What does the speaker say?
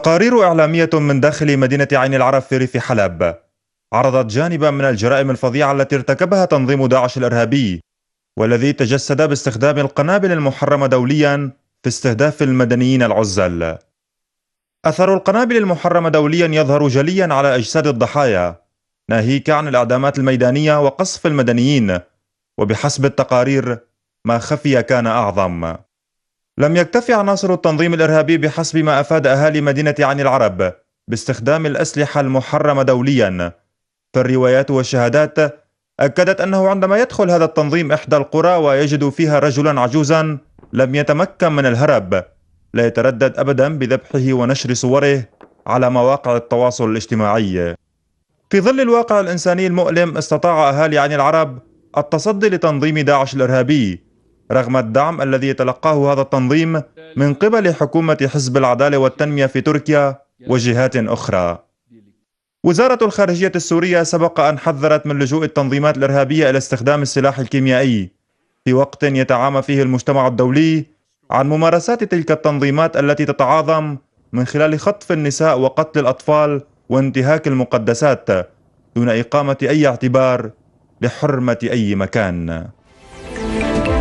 تقارير إعلامية من داخل مدينة عين العرب في ريف حلب عرضت جانبا من الجرائم الفظيعة التي ارتكبها تنظيم داعش الإرهابي، والذي تجسد باستخدام القنابل المحرمة دوليا في استهداف المدنيين العزل. أثر القنابل المحرمة دوليا يظهر جليا على أجساد الضحايا، ناهيك عن الإعدامات الميدانية وقصف المدنيين، وبحسب التقارير ما خفي كان أعظم. لم يكتفي عناصر التنظيم الإرهابي بحسب ما أفاد أهالي مدينة عين العرب باستخدام الأسلحة المحرمة دوليا، فالروايات والشهادات أكدت أنه عندما يدخل هذا التنظيم إحدى القرى ويجد فيها رجلا عجوزا لم يتمكن من الهرب، لا يتردد أبدا بذبحه ونشر صوره على مواقع التواصل الاجتماعي. في ظل الواقع الإنساني المؤلم، استطاع أهالي عين العرب التصدي لتنظيم داعش الإرهابي رغم الدعم الذي يتلقاه هذا التنظيم من قبل حكومة حزب العدالة والتنمية في تركيا وجهات أخرى. وزارة الخارجية السورية سبق أن حذرت من لجوء التنظيمات الإرهابية إلى استخدام السلاح الكيميائي في وقت يتعامى فيه المجتمع الدولي عن ممارسات تلك التنظيمات التي تتعاظم من خلال خطف النساء وقتل الأطفال وانتهاك المقدسات دون إقامة أي اعتبار لحرمة أي مكان.